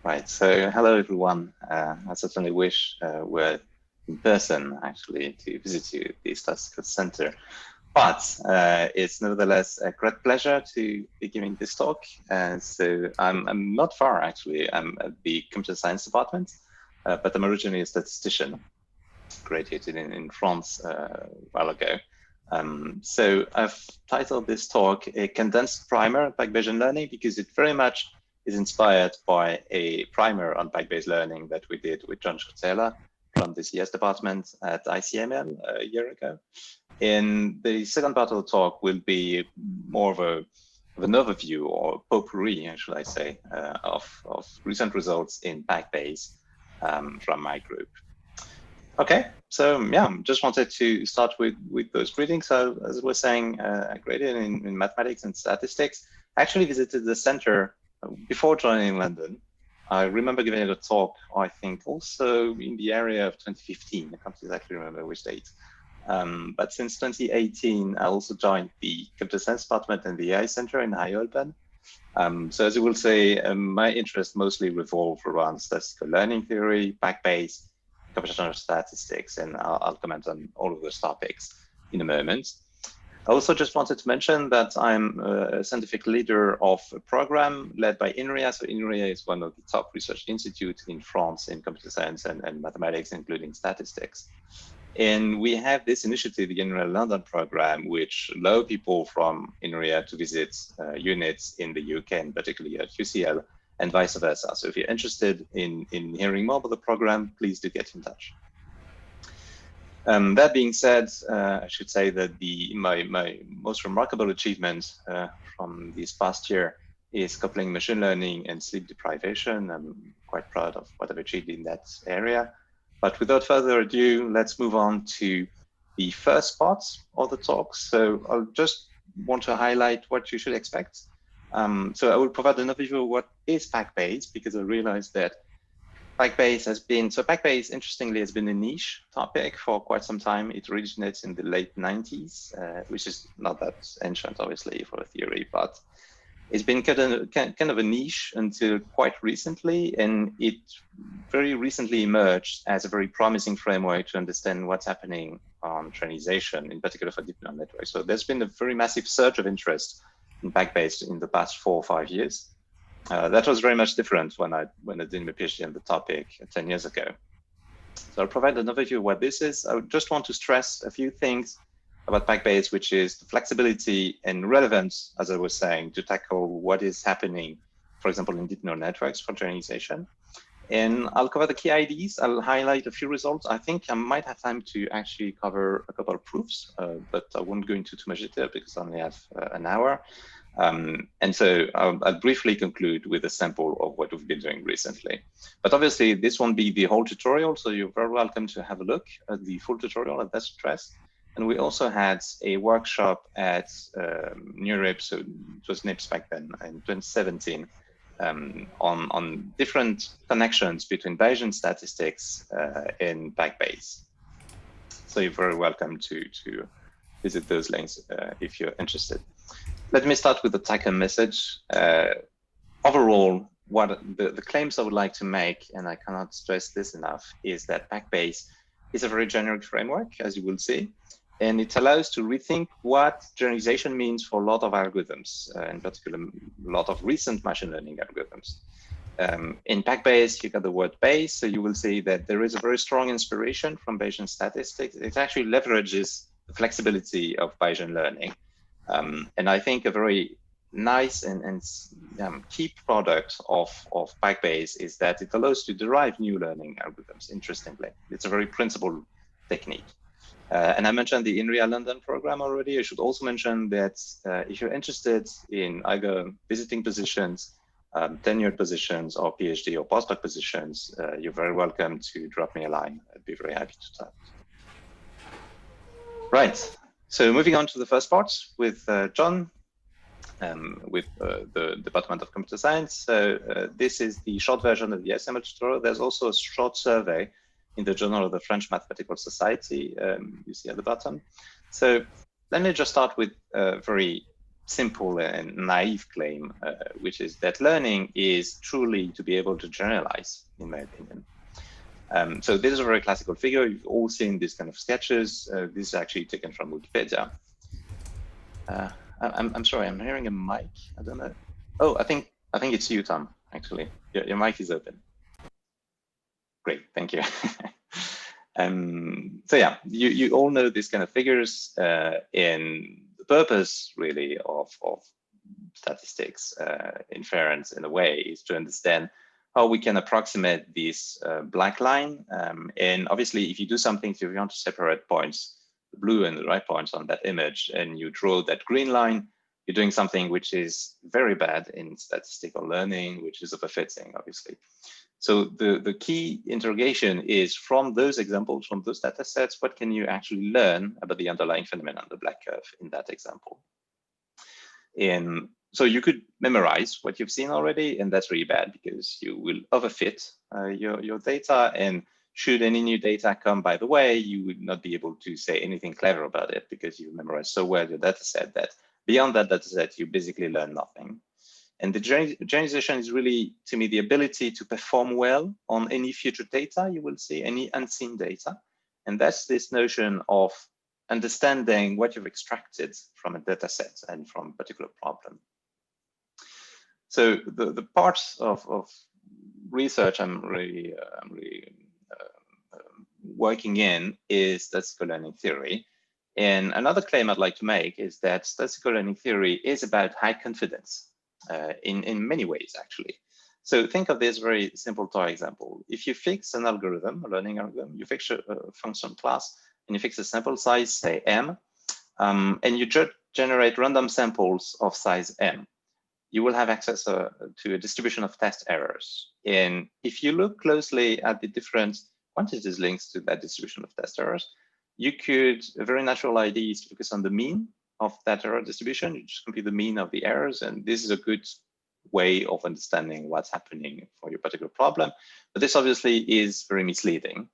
Right, so hello everyone. I certainly wish we're in person actually to visit you at the Statistical Center, but it's nevertheless a great pleasure to be giving this talk. So I'm not far actually, I'm at the Computer Science Department, but I'm originally a statistician, graduated in France a while ago. So I've titled this talk a condensed primer on PAC-Bayesian learning because it very much is inspired by a primer on PAC-Bayes learning that we did with John Schutzeler from the CS department at ICML a year ago. In the second part of the talk will be more of an overview or potpourri, should I say, of recent results in PAC-Bayes from my group. Okay, so yeah, just wanted to start with those greetings. So as we're saying, I graded in mathematics and statistics. I actually visited the center before joining London. I remember giving a talk, I think also in the area of 2015. I can't exactly remember which date. But since 2018, I also joined the Computer Science Department and the AI Center in High Holborn. So as you will say, my interests mostly revolve around statistical learning theory, PAC-Bayes, computational statistics, and I'll comment on all of those topics in a moment. I also just wanted to mention that I'm a scientific leader of a program led by INRIA. So INRIA is one of the top research institutes in France in computer science and mathematics, including statistics. And we have this initiative, the INRIA London program, which allows people from INRIA to visit units in the UK, and particularly at UCL, and vice versa. So if you're interested in hearing more about the program, please do get in touch. That being said, I should say that my most remarkable achievement from this past year is coupling machine learning and sleep deprivation. I'm quite proud of what I've achieved in that area. But without further ado, let's move on to the first part of the talk. So I'll just want to highlight what you should expect. So I will provide an overview of what is PAC-Bayes, because I realized that PAC-Bayes has been, so PAC-Bayes, interestingly, has been a niche topic for quite some time. It originates in the late 90s, which is not that ancient, obviously, for a theory, but it's been kind of a niche until quite recently, and it very recently emerged as a very promising framework to understand what's happening on trainization, in particular for deep neural networks. So there's been a very massive surge of interest in PAC-Bayes in the past 4 or 5 years. That was very much different when I did my PhD on the topic 10 years ago. So I'll provide an overview of what this is. I would just want to stress a few things about PAC-Bayes, which is the flexibility and relevance, as I was saying, to tackle what is happening, for example, in deep neural networks for generalization. And I'll cover the key IDs. I'll highlight a few results. I think I might have time to actually cover a couple of proofs, but I won't go into too much detail because I only have an hour. And so I'll briefly conclude with a sample of what we've been doing recently. But obviously, this won't be the whole tutorial, so you're very welcome to have a look at the full tutorial at that stress. And we also had a workshop at NeurIPS, so it was NIPS back then, in 2017, on different connections between Bayesian statistics and PAC-Bayes. So you're very welcome to visit those links if you're interested. Let me start with the take-home message. Overall, what the claims I would like to make, and I cannot stress this enough, is that PAC-Bayes is a very generic framework, as you will see, and it allows to rethink what generalization means for a lot of algorithms, in particular, a lot of recent machine learning algorithms. In PAC-Bayes, you got the word Bayes, so you will see that there is a very strong inspiration from Bayesian statistics. It actually leverages the flexibility of Bayesian learning. And I think a very nice and key product of PAC-Bayes is that it allows to derive new learning algorithms, interestingly. It's a very principled technique. And I mentioned the INRIA London program already. I should also mention that if you're interested in either visiting positions, tenured positions, or PhD or postdoc positions, you're very welcome to drop me a line. I'd be very happy to talk. Right. So moving on to the first part with John, with the Department of Computer Science. So this is the short version of the SML tutorial. There's also a short survey in the Journal of the French Mathematical Society, you see at the bottom. So let me just start with a very simple and naive claim, which is that learning is truly to be able to generalize, in my opinion. So this is a very classical figure. You've all seen these kind of sketches. This is actually taken from Wikipedia. I'm sorry, I'm hearing a mic. I don't know. Oh, I think it's you, Tom. Actually, your mic is open. Great, thank you. So yeah, you all know these kind of figures. In the purpose really of statistics inference in a way is to understand how we can approximate this black line. And obviously, if you do something, if you want to separate points, the blue and the red points on that image, and you draw that green line, you're doing something which is very bad in statistical learning, which is overfitting, obviously. So the key interrogation is, from those examples, from those data sets, what can you actually learn about the underlying phenomenon, the black curve in that example? And so you could memorize what you've seen already, and that's really bad because you will overfit your data. And should any new data come by the way, you would not be able to say anything clever about it because you memorize so well your data set that beyond that data set, you basically learn nothing. And the generalization is really, to me, the ability to perform well on any future data you will see, any unseen data. And that's this notion of understanding what you've extracted from a data set and from a particular problem. So the parts of research I'm really working in is statistical learning theory. And another claim I'd like to make is that statistical learning theory is about high confidence in many ways, actually. So think of this very simple toy example. If you fix an algorithm, a learning algorithm, you fix a function class, and you fix a sample size, say m, and you generate random samples of size m, you will have access to a distribution of test errors. And if you look closely at the different quantities links to that distribution of test errors, you could, a very natural idea is to focus on the mean of that error distribution. You just compute the mean of the errors, and this is a good way of understanding what's happening for your particular problem. But this obviously is very misleading.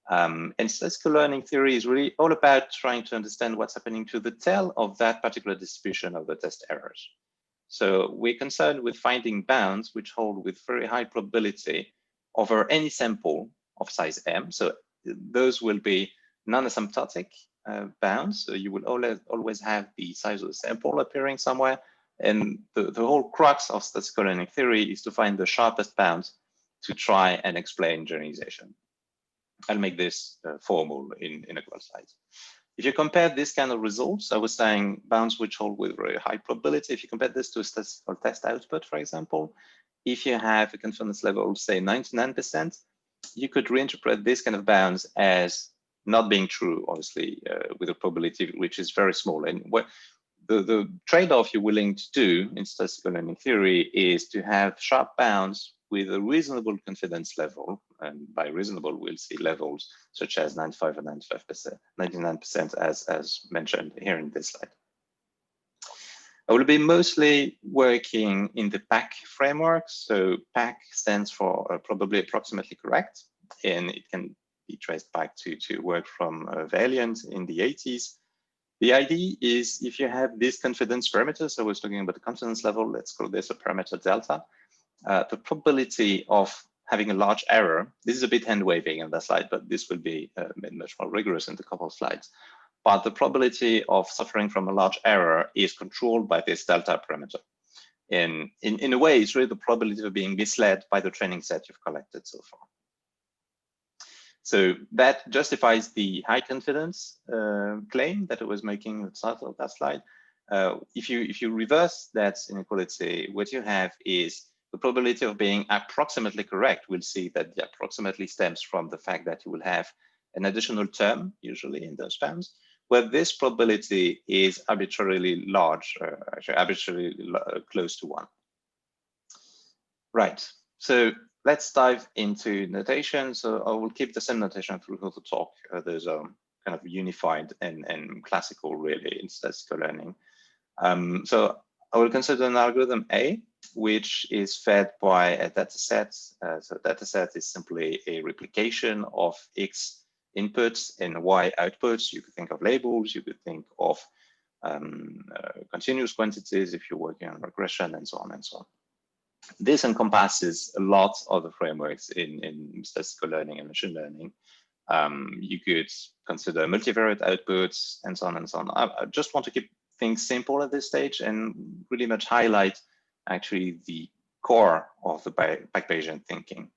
And statistical learning theory is really all about trying to understand what's happening to the tail of that particular distribution of the test errors. So we're concerned with finding bounds which hold with very high probability over any sample of size m. So those will be non-asymptotic bounds. So you will always have the size of the sample appearing somewhere. And the whole crux of statistical learning theory is to find the sharpest bounds to try and explain generalization. I'll make this formal in a couple of slides. If you compare this kind of results, I was saying bounds which hold with very high probability. If you compare this to a statistical test output, for example, if you have a confidence level, say 99%, you could reinterpret this kind of bounds as not being true, obviously, with a probability which is very small. And what the trade-off you're willing to do in statistical learning theory is to have sharp bounds with a reasonable confidence level. And by reasonable, we'll see levels such as 95 and 95%, 99% as mentioned here in this slide. I will be mostly working in the PAC framework. So PAC stands for probably approximately correct, and it can be traced back to work from Valiant in the 80s. The idea is if you have these confidence parameters, I was talking about the confidence level, let's call this a parameter delta, the probability of having a large error, this is a bit hand waving on that slide, but this will be made much more rigorous in a couple of slides. But the probability of suffering from a large error is controlled by this delta parameter. And in a way, it's really the probability of being misled by the training set you've collected so far. So that justifies the high confidence claim that I was making at the start of that slide. If you reverse that inequality, what you have is the probability of being approximately correct. We'll see that the approximately stems from the fact that you will have an additional term, usually in those bounds, where this probability is arbitrarily large, actually arbitrarily close to 1. Right, so let's dive into notation. So I will keep the same notation through the talk. Those are kind of unified and classical really in statistical learning. So I will consider an algorithm A, which is fed by a data set. So data set is simply a replication of X inputs and Y outputs. You could think of labels, you could think of continuous quantities if you're working on regression, and so on and so on. This encompasses a lot of the frameworks in statistical learning and machine learning. You could consider multivariate outputs and so on and so on. I just want to keep things simple at this stage and really much highlight actually the core of the PAC-Bayesian thinking.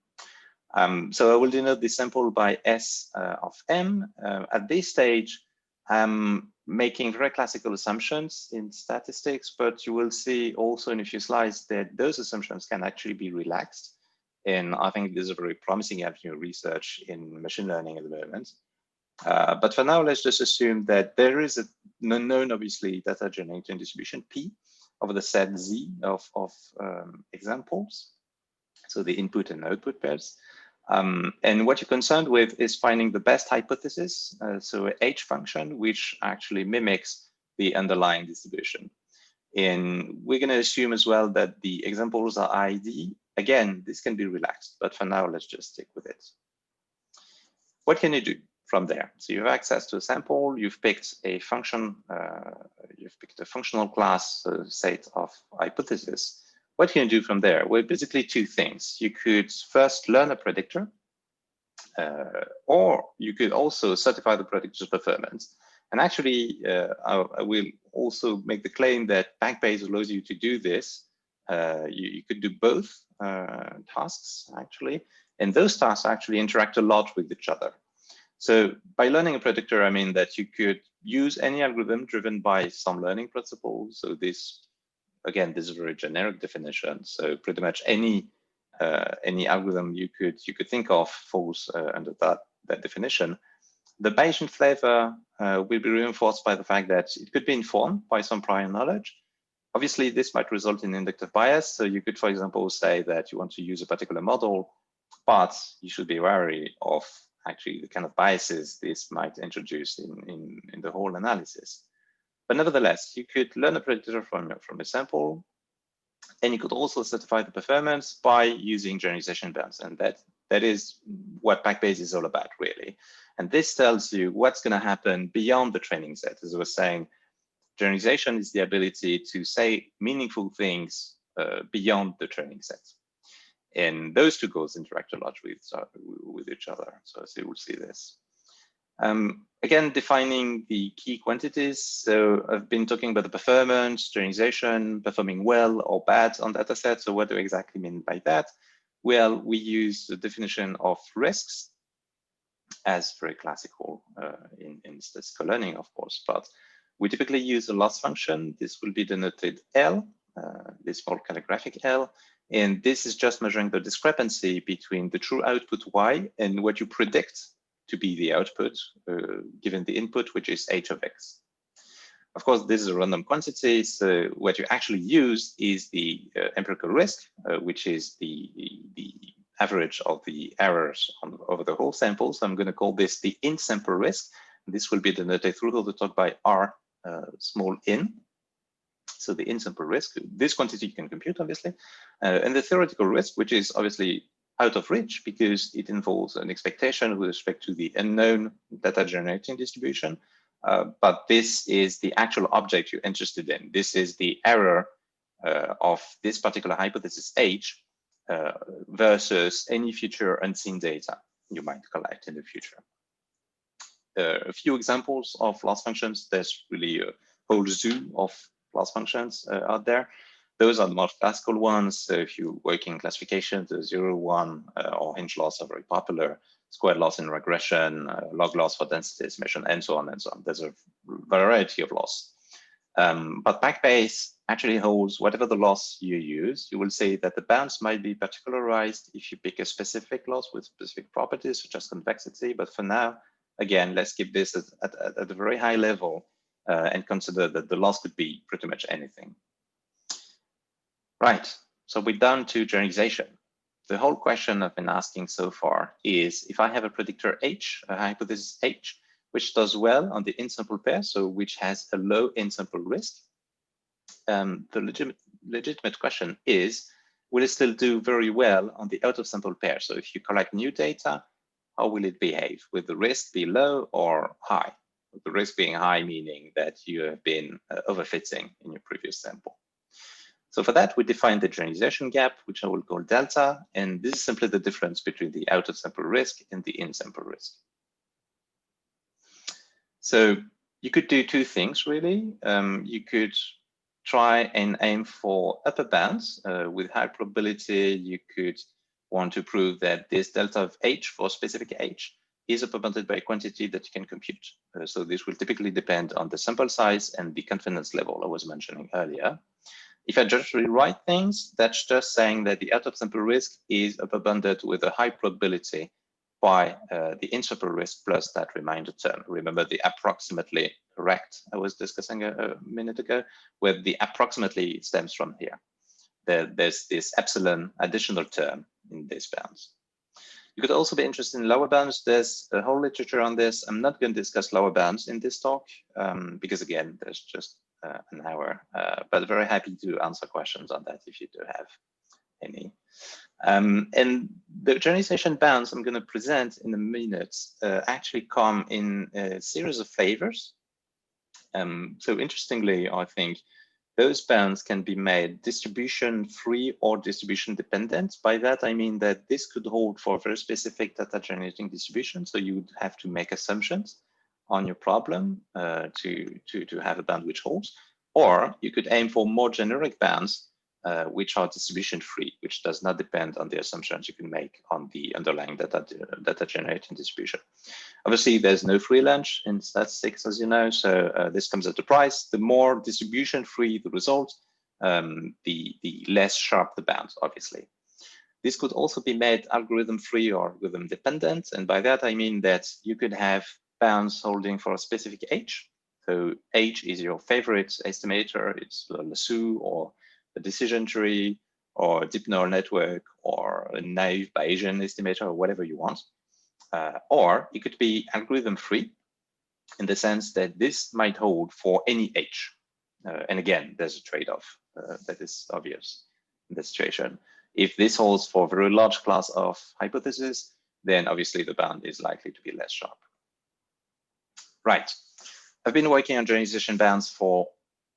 So I will denote this sample by S of M. At this stage, I'm making very classical assumptions in statistics, but you will see also in a few slides that those assumptions can actually be relaxed. And I think this is a very promising avenue of research in machine learning at the moment. But for now, let's just assume that there is a known, obviously, data generating distribution P over the set Z of examples. So the input and output pairs. And what you're concerned with is finding the best hypothesis, so a H function, which actually mimics the underlying distribution. And we're going to assume as well that the examples are ID. Again, this can be relaxed, but for now, let's just stick with it. What can you do from there? So you have access to a sample, you've picked a function, you've picked a functional class set of hypotheses. What can you do from there? Well, basically two things. You could first learn a predictor, or you could also certify the predictor's performance. And actually, I will also make the claim that PAC-Bayes allows you to do this. You could do both tasks, actually, and those tasks actually interact a lot with each other. So by learning a predictor, I mean that you could use any algorithm driven by some learning principles. So this, again, this is a very generic definition. So pretty much any algorithm you could think of falls under that definition. The Bayesian flavor will be reinforced by the fact that it could be informed by some prior knowledge. Obviously, this might result in inductive bias. So you could, for example, say that you want to use a particular model, but you should be wary of actually the kind of biases this might introduce in the whole analysis. But nevertheless, you could learn a predictor from a sample, and you could also certify the performance by using generalization bands. And that is what PAC-Bayes is all about, really. And this tells you what's going to happen beyond the training set. As I was saying, generalization is the ability to say meaningful things beyond the training set. And those two goals interact a lot with each other. So you will see this. Again, defining the key quantities. So I've been talking about the performance, generalization, performing well or bad on data sets. So what do I exactly mean by that? Well, we use the definition of risks as very classical in statistical learning, of course, but we typically use a loss function. This will be denoted L, this small calligraphic L. And this is just measuring the discrepancy between the true output Y and what you predict to be the output given the input, which is H of X. Of course, this is a random quantity. So what you actually use is the empirical risk, which is the average of the errors over the whole sample. So I'm going to call this the in-sample risk. This will be denoted through the talk by R small in. So the in-sample risk, this quantity you can compute, obviously, and the theoretical risk, which is obviously out of reach because it involves an expectation with respect to the unknown data generating distribution. But this is the actual object you're interested in. This is the error of this particular hypothesis H versus any future unseen data you might collect in the future. A few examples of loss functions. There's really a whole zoo of loss functions out there. Those are the most classical ones. So if you work in classification, the 0, 1, or hinge loss are very popular. Squared loss in regression, log loss for density estimation, and so on and so on. There's a variety of loss. But PAC-Bayes actually holds whatever the loss you use. You will say that the bounds might be particularized if you pick a specific loss with specific properties, such as convexity. But for now, again, let's keep this at a very high level and consider that the loss could be pretty much anything. Right, so we're down to generalization. The whole question I've been asking so far is if I have a predictor H, a hypothesis H, which does well on the in-sample pair, so which has a low in-sample risk, the legitimate question is, will it still do very well on the out-of-sample pair? So if you collect new data, how will it behave? Will the risk be low or high? The risk being high, meaning that you have been overfitting in your previous sample. So for that, we define the generalization gap, which I will call delta. And this is simply the difference between the out of sample risk and the in sample risk. So you could do two things, really. You could try and aim for upper bounds with high probability. You could want to prove that this delta of h for specific h is upper bounded by a quantity that you can compute. So this will typically depend on the sample size and the confidence level I was mentioning earlier. If I just rewrite things, that's just saying that the out of sample risk is upper bounded with a high probability by the in-sample risk plus that remainder term. Remember the approximately correct I was discussing a minute ago, where the approximately stems from here. There's this epsilon additional term in these bounds. You could also be interested in lower bounds. There's a whole literature on this. I'm not going to discuss lower bounds in this talk because, again, there's just an hour, but very happy to answer questions on that if you do have any. And the generalization bounds I'm going to present in a minute actually come in a series of flavors. So interestingly, I think those bounds can be made distribution free or distribution dependent. By that, I mean that this could hold for a very specific data generating distribution. So you would have to make assumptions on your problem to have a bound which holds, or you could aim for more generic bounds which are distribution free, which does not depend on the assumptions you can make on the underlying data generating distribution. Obviously, there's no free lunch in statistics, as you know, so this comes at a price. The more distribution free the result, the less sharp the bounds, obviously. This could also be made algorithm free or algorithm dependent, and by that I mean that you could have bounds holding for a specific h. So h is your favorite estimator, it's a lasso or a decision tree or a deep neural network or a naive Bayesian estimator or whatever you want. Or it could be algorithm free in the sense that this might hold for any h. And again, there's a trade-off that is obvious in this situation. If this holds for a very large class of hypotheses, then obviously the bound is likely to be less sharp. Right. I've been working on generalization bounds for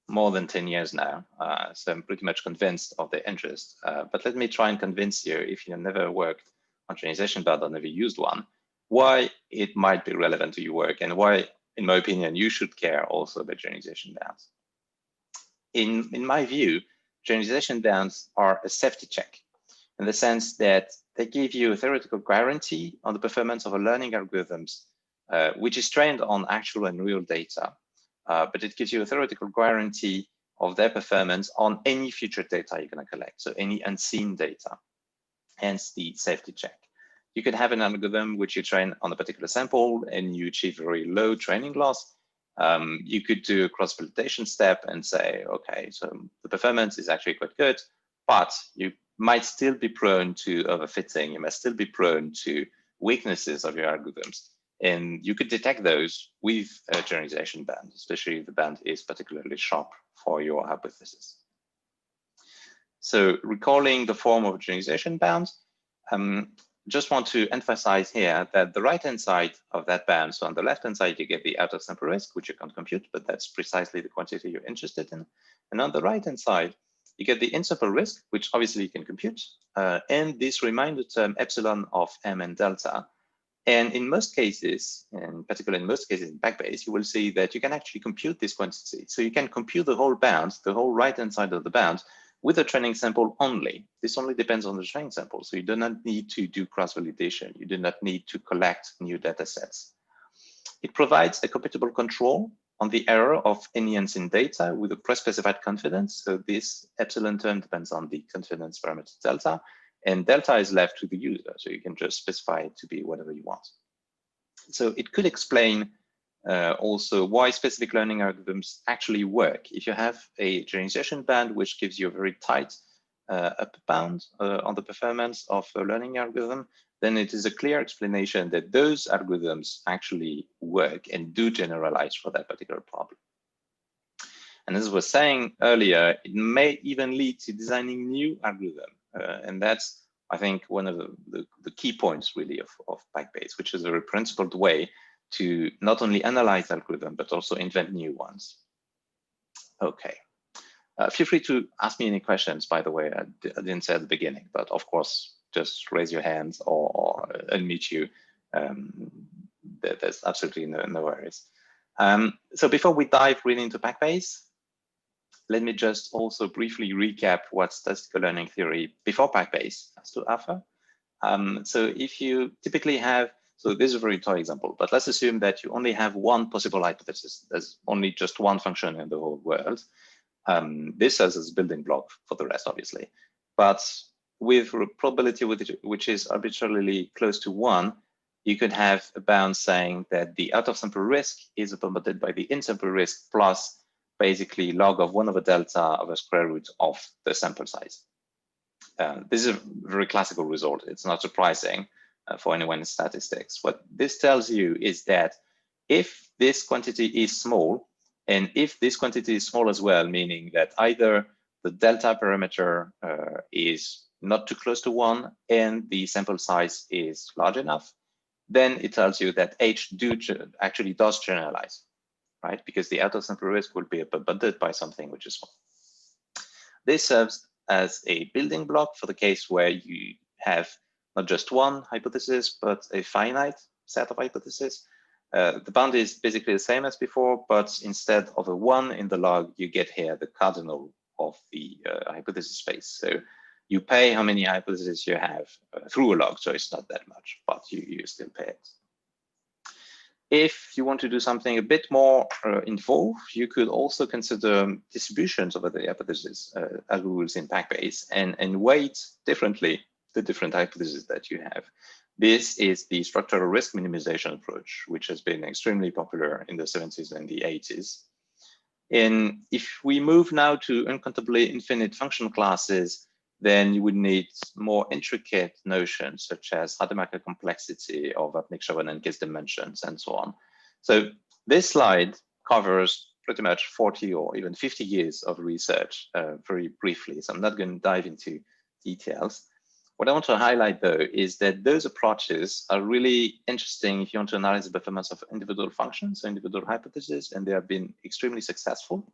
more than 10 years now, so I'm pretty much convinced of their interest. But let me try and convince you, if you've never worked on generalization bound or never used one, why it might be relevant to your work and why, in my opinion, you should care also about generalization bounds. In my view, generalization bounds are a safety check in the sense that they give you a theoretical guarantee on the performance of a learning algorithms, which is trained on actual and real data. But it gives you a theoretical guarantee of their performance on any future data you're going to collect, so any unseen data, hence the safety check. You could have an algorithm which you train on a particular sample and you achieve very low training loss. You could do a cross-validation step and say, okay, so the performance is actually quite good, but you might still be prone to overfitting. You must still be prone to weaknesses of your algorithms. And you could detect those with a generalization band, especially if the band is particularly sharp for your hypothesis. So recalling the form of generalization bounds, just want to emphasize here that the right-hand side of that band, so on the left-hand side, you get the out of sample risk, which you can't compute, but that's precisely the quantity you're interested in. And on the right-hand side, you get the in-sample risk, which obviously you can compute, and this reminder term epsilon of m and delta. And in most cases, in particular in most cases in PAC-Bayes, you will see that you can actually compute this quantity. So you can compute the whole bound, the whole right-hand side of the bound, with a training sample only. This only depends on the training sample. So you do not need to do cross-validation. You do not need to collect new data sets. It provides a computable control on the error of any unseen data with a pre-specified confidence. So this epsilon term depends on the confidence parameter delta, and delta is left to the user. So you can just specify it to be whatever you want. So it could explain also why specific learning algorithms actually work. If you have a generalization band, which gives you a very tight upper bound on the performance of a learning algorithm, then it is a clear explanation that those algorithms actually work and do generalize for that particular problem. And as I was saying earlier, it may even lead to designing new algorithms. And that's, I think, one of the key points really of PAC-Bayes, which is a very principled way to not only analyze algorithm, but also invent new ones. Okay. Feel free to ask me any questions, by the way. I didn't say at the beginning, but of course, just raise your hands or unmute you. There's absolutely no worries. So before we dive really into PAC-Bayes, let me just also briefly recap what statistical learning theory before PAC-Bayes has to offer. So if you typically have, so this is a very toy example, but let's assume that you only have one possible hypothesis. There's only just one function in the whole world. This serves as a building block for the rest, obviously. But with probability which is arbitrarily close to 1, you could have a bound saying that the out-of-sample risk is bounded by the in-sample risk plus basically log of 1 over delta of a square root of the sample size. This is a very classical result. It's not surprising for anyone in statistics. What this tells you is that if this quantity is small, and if this quantity is small as well, meaning that either the delta parameter is not too close to 1 and the sample size is large enough, then it tells you that H actually does generalize, right? Because the out-of-sample risk will be bounded by something which is small. This serves as a building block for the case where you have not just one hypothesis, but a finite set of hypotheses. The bound is basically the same as before, but instead of a 1 in the log, you get here the cardinal of the hypothesis space. So you pay how many hypotheses you have through a log, so it's not that much, but you still pay it. If you want to do something a bit more involved, you could also consider distributions over the hypotheses as we will see in PAC-Bayes and weight differently the different hypotheses that you have. This is the structural risk minimization approach, which has been extremely popular in the 70s and the 80s. And if we move now to uncountably infinite function classes, then you would need more intricate notions such as Rademacher complexity or Vapnik-Chaban and case dimensions and so on. So this slide covers pretty much 40 or even 50 years of research very briefly. So I'm not going to dive into details. What I want to highlight, though, is that those approaches are really interesting if you want to analyze the performance of individual functions, individual hypotheses, and they have been extremely successful.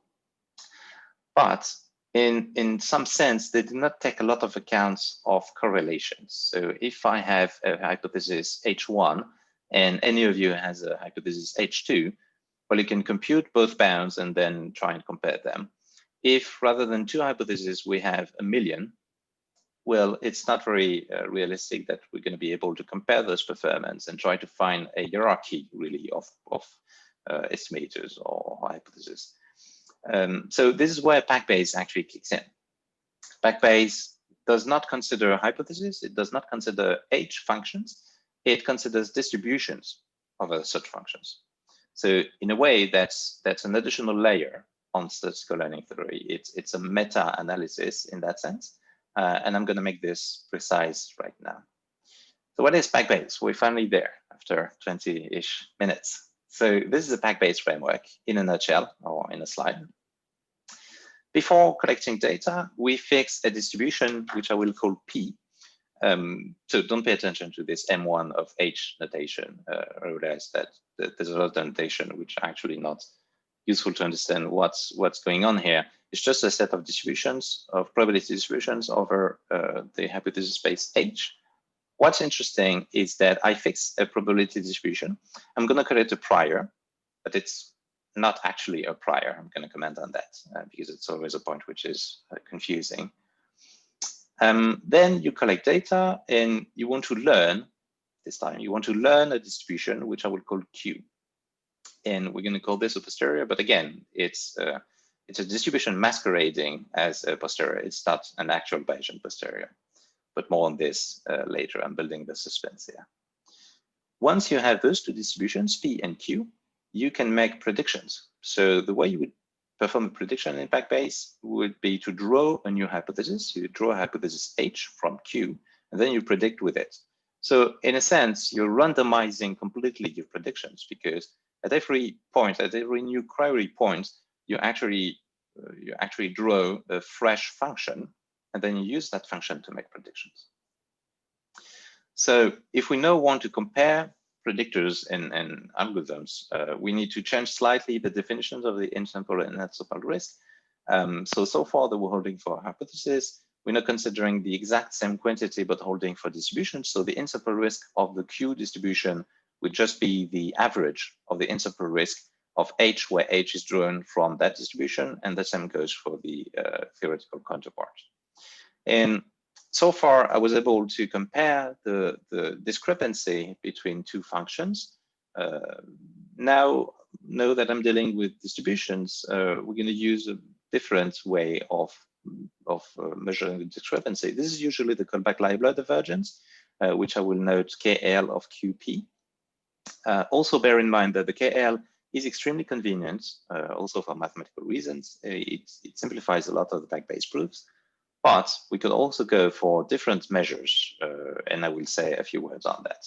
But in some sense, they do not take a lot of accounts of correlations. So if I have a hypothesis H1 and any of you has a hypothesis H2, well, you can compute both bounds and then try and compare them. If rather than 2 hypotheses, we have 1 million, well, it's not very realistic that we're going to be able to compare those performance and try to find a hierarchy really of estimators or hypotheses. So this is where PAC-Bayes actually kicks in. PAC-Bayes does not consider hypotheses. It does not consider H functions. It considers distributions of such functions. So in a way, that's an additional layer on statistical learning theory. It's a meta-analysis in that sense. And I'm going to make this precise right now. So what is PAC-Bayes? We're finally there after 20-ish minutes. So this is a PAC-Bayes framework in a nutshell or in a slide. Before collecting data, we fix a distribution, which I will call P. So don't pay attention to this M1 of H notation. I realize that there's a lot of notation which are actually not useful to understand what's going on here. It's just a set of distributions, of probability distributions over the hypothesis space H. What's interesting is that I fix a probability distribution. I'm going to create a prior, but it's not actually a prior. I'm going to comment on that because it's always a point which is confusing. Then you collect data and you want to learn, this time you want to learn a distribution, which I will call Q. And we're going to call this a posterior, but again, it's a distribution masquerading as a posterior. It's not an actual Bayesian posterior, but more on this later. I'm building the suspense here. Once you have those two distributions, P and Q, you can make predictions. So the way you would perform a prediction in PAC-Bayes would be to draw a new hypothesis. You draw a hypothesis H from Q, and then you predict with it. So in a sense, you're randomizing completely your predictions because at every point, at every new query point, you actually draw a fresh function, and then you use that function to make predictions. So if we now want to compare predictors and algorithms, we need to change slightly the definitions of the in-sample and net-sample risk. So far, they were holding for hypothesis. We're not considering the exact same quantity, but holding for distribution. So the in-sample risk of the Q distribution would just be the average of the in-sample risk of H, where H is drawn from that distribution, and the same goes for the theoretical counterpart. And so far, I was able to compare the discrepancy between two functions. Now that I'm dealing with distributions, we're going to use a different way of measuring the discrepancy. This is usually the Kullback-Leibler divergence, which I will note KL of QP. Also bear in mind that the KL is extremely convenient, also for mathematical reasons. It simplifies a lot of the PAC-Bayes proofs, but we could also go for different measures, and I will say a few words on that.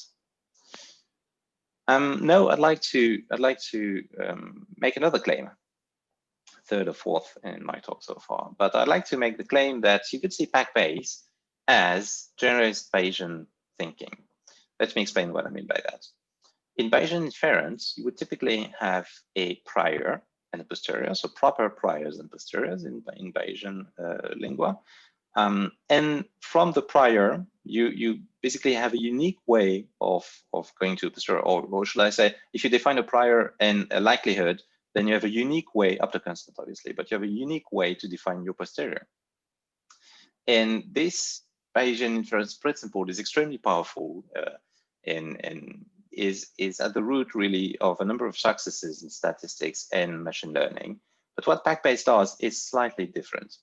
Now I'd like to make another claim, third or fourth in my talk so far, but I'd like to make the claim that you could see PAC-Bayes as generalized Bayesian thinking. Let me explain what I mean by that. In Bayesian inference, you would typically have a prior and a posterior, so proper priors and posteriors in Bayesian lingua. And from the prior, you basically have a unique way of going to a posterior, or should I say, if you define a prior and a likelihood, then you have a unique way, up to constant obviously, but you have a unique way to define your posterior. And this Bayesian inference principle is extremely powerful and is at the root really of a number of successes in statistics and machine learning. But what PAC-Bayes does is slightly different.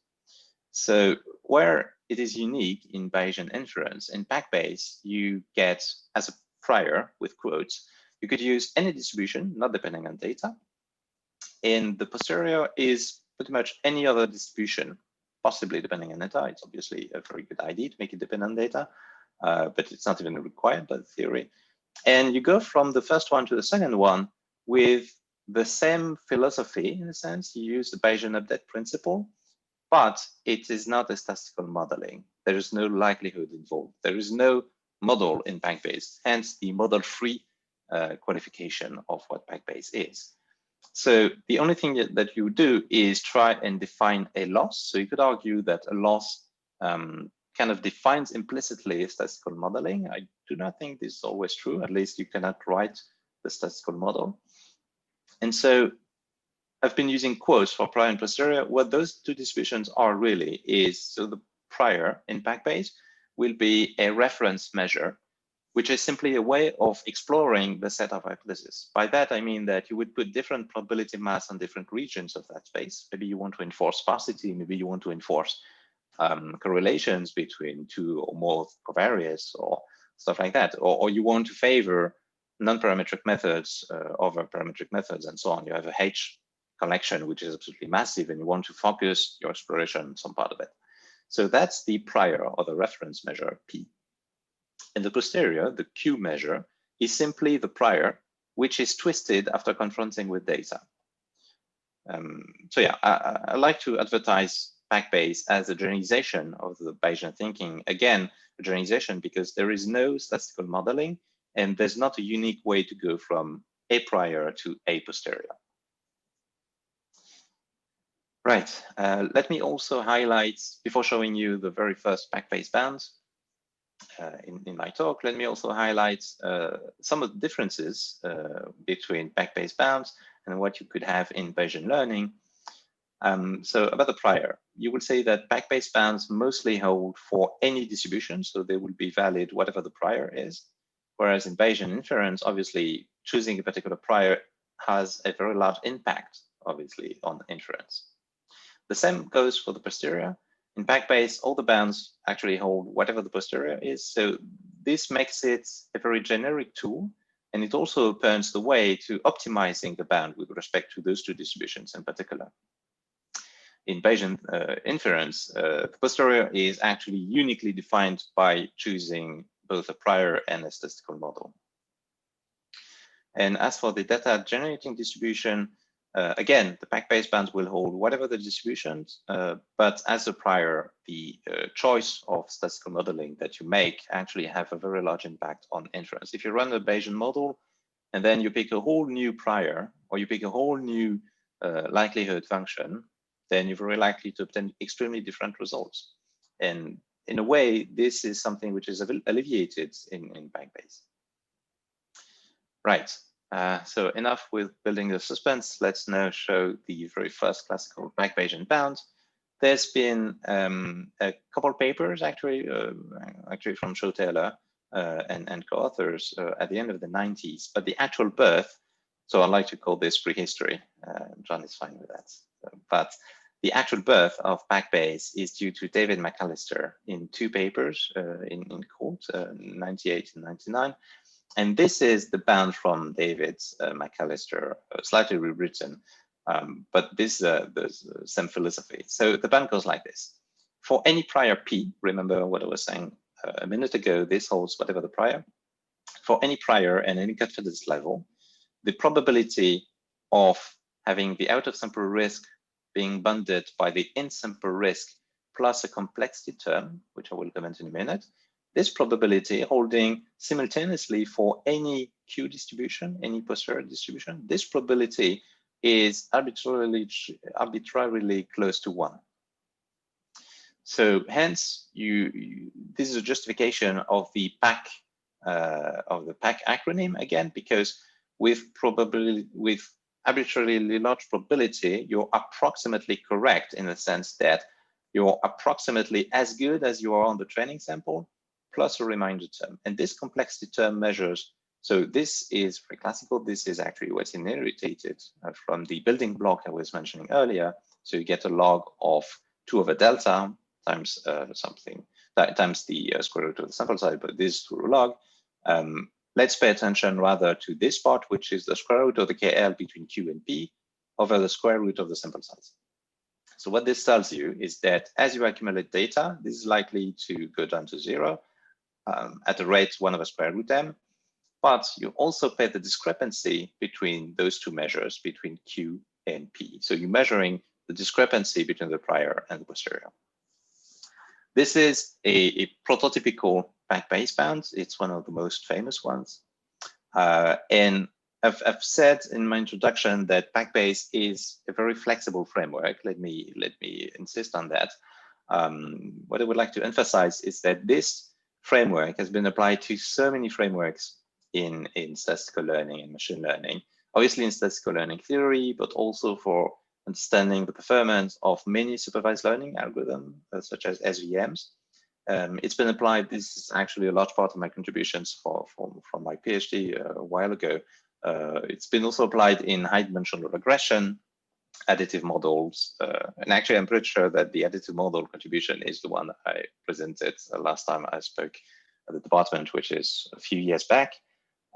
So where it is unique in Bayesian inference, in PAC-Bayes, you get as a prior with quotes, you could use any distribution, not depending on data. And the posterior is pretty much any other distribution, possibly depending on data. It's obviously a very good idea to make it depend on data, but it's not even required by the theory. And you go from the first one to the second one with the same philosophy, in a sense. You use the Bayesian update principle, but it is not a statistical modeling. There is no likelihood involved. There is no model in PAC-Bayes, hence the model-free qualification of what PAC-Bayes is. So the only thing that you do is try and define a loss. So you could argue that a loss kind of defines implicitly statistical modeling. I do not think this is always true. At least you cannot write the statistical model. And so I've been using quotes for prior and posterior. What those two distributions are really is, so the prior in PAC-Bayes will be a reference measure, which is simply a way of exploring the set of hypotheses. By that, I mean that you would put different probability mass on different regions of that space. Maybe you want to enforce sparsity, maybe you want to enforce correlations between two or more covariates or stuff like that, or you want to favor non-parametric methods over parametric methods and so on. You have a H collection, which is absolutely massive, and you want to focus your exploration on some part of it. So that's the prior or the reference measure, P. And the posterior, the Q measure, is simply the prior, which is twisted after confronting with data. So yeah, I like to advertise PAC-Bayes as a generalization of the Bayesian thinking. Again, a generalization because there is no statistical modeling and there's not a unique way to go from a prior to a posterior. Right, let me also highlight, before showing you the very first PAC-Bayes bounds in my talk, let me also highlight some of the differences between PAC-Bayes bounds and what you could have in Bayesian learning. So about the prior, you would say that PAC-Bayes bounds mostly hold for any distribution, so they will be valid whatever the prior is. Whereas in Bayesian inference, obviously choosing a particular prior has a very large impact, obviously, on inference. The same goes for the posterior. In PAC-Bayes, all the bounds actually hold whatever the posterior is. So this makes it a very generic tool, and it also opens the way to optimizing the bound with respect to those two distributions in particular. In Bayesian inference, the posterior is actually uniquely defined by choosing both a prior and a statistical model. And as for the data generating distribution, Again, the PAC-Bayes bounds will hold whatever the distributions, but as a prior, the choice of statistical modeling that you make actually have a very large impact on inference. If you run a Bayesian model and then you pick a whole new prior, or you pick a whole new likelihood function, then you're very likely to obtain extremely different results. And in a way, this is something which is alleviated in PAC-Bayes. Right. So enough with building the suspense. Let's now show the very first classical PAC-Bayesian bound. There's been a couple of papers actually from Shaw Taylor and co-authors at the end of the 90s, but the actual birth, so I like to call this prehistory. John is fine with that. But the actual birth of PAC-Bayes is due to David McAllister in two papers in court, 98 and 99. And this is the bound from David's McAllister, slightly rewritten, but this there's the same philosophy. So the bound goes like this. For any prior P, remember what I was saying a minute ago, this holds whatever the prior. For any prior and any confidence level, the probability of having the out of sample risk being bounded by the in sample risk plus a complexity term, which I will comment in a minute, this probability holding simultaneously for any Q distribution, any posterior distribution, this probability is arbitrarily close to 1. So hence, this is a justification of the PAC acronym again, because with arbitrarily large probability, you're approximately correct in the sense that you're approximately as good as you are on the training sample, plus a reminder term. And this complexity term measures, so this is very classical. This is actually what's inherited from the building block I was mentioning earlier. So you get a log of 2 over delta times something, times the square root of the sample size, but this through a log. Let's pay attention rather to this part, which is the square root of the KL between Q and P over the square root of the sample size. So what this tells you is that as you accumulate data, this is likely to go down to 0 at a rate 1 over square root m, but you also pay the discrepancy between those two measures, between Q and P. So you're measuring the discrepancy between the prior and the posterior. This is a prototypical PAC-Bayes bound. It's one of the most famous ones. And I've said in my introduction that PAC-Bayes is a very flexible framework. Let me insist on that. What I would like to emphasize is that this framework has been applied to so many frameworks in statistical learning and machine learning, obviously in statistical learning theory, but also for understanding the performance of many supervised learning algorithms, such as SVMs. It's been applied, this is actually a large part of my contributions from my PhD a while ago. It's been also applied in high-dimensional regression, additive models, and actually I'm pretty sure that the additive model contribution is the one I presented last time I spoke at the department, which is a few years back.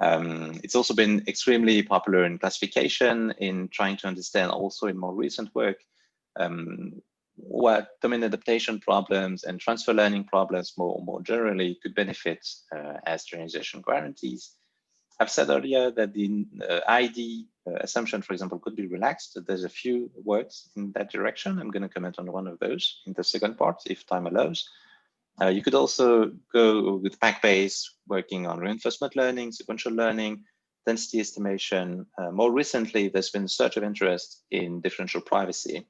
It's also been extremely popular in classification, in trying to understand also in more recent work what domain adaptation problems and transfer learning problems more generally could benefit as generalization guarantees. I've said earlier that the ID assumption, for example, could be relaxed. There's a few works in that direction. I'm going to comment on one of those in the second part, if time allows. You could also go with PAC-Bayes, working on reinforcement learning, sequential learning, density estimation. More recently, there's been a surge of interest in differential privacy,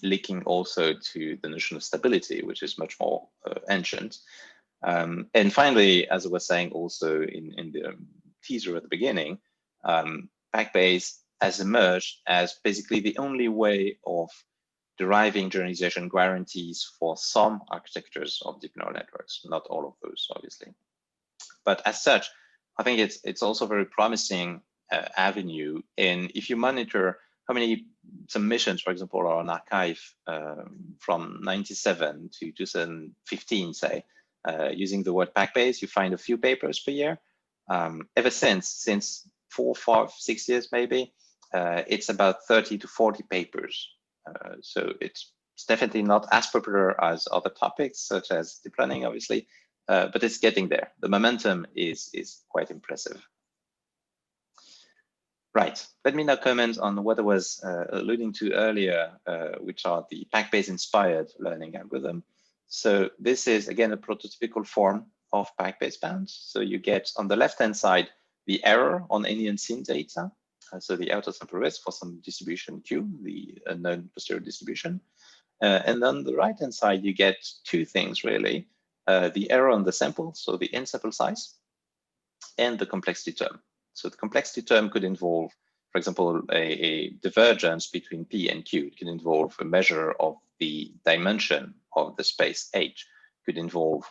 linking also to the notion of stability, which is much more ancient. And finally, as I was saying also in the teaser at the beginning, PAC-Bayes has emerged as basically the only way of deriving generalization guarantees for some architectures of deep neural networks, not all of those, obviously. But as such, I think it's also a very promising avenue. And if you monitor how many submissions, for example, are on archive from 97 to 2015, say, using the word PAC-Bayes, you find a few papers per year. Ever since 4, 5, 6 years, maybe, it's about 30 to 40 papers. So it's definitely not as popular as other topics, such as deep learning, obviously, but it's getting there. The momentum is quite impressive. Right. Let me now comment on what I was alluding to earlier, which are the PAC-Bayes inspired learning algorithm. So this is, again, a prototypical form of PAC-Bayes bounds. So you get on the left-hand side the error on any unseen data. So the outer sample risk for some distribution Q, the unknown posterior distribution. And on the right-hand side, you get two things, really. The error on the sample, so the in-sample size, and the complexity term. So the complexity term could involve, for example, a divergence between P and Q. It can involve a measure of the dimension of the space H. It could involve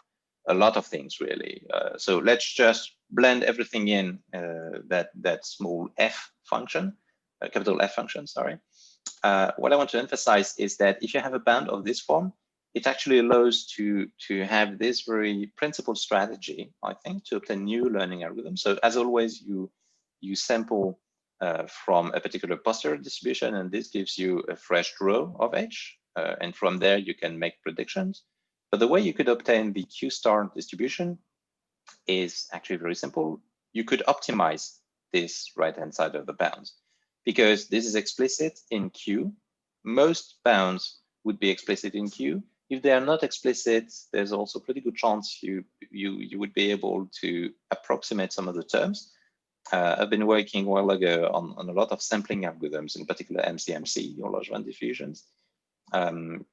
a lot of things, really. So let's just blend everything in that small f function, capital F function, sorry. What I want to emphasize is that if you have a bound of this form, it actually allows to have this very principled strategy, I think, to obtain new learning algorithms. So as always, you sample from a particular posterior distribution, and this gives you a fresh row of H. And from there, you can make predictions. But the way you could obtain the Q star distribution is actually very simple. You could optimize this right-hand side of the bounds, because this is explicit in Q. Most bounds would be explicit in Q. If they are not explicit, there's also a pretty good chance you would be able to approximate some of the terms. I've been working a while ago on a lot of sampling algorithms, in particular MCMC, or large band diffusions.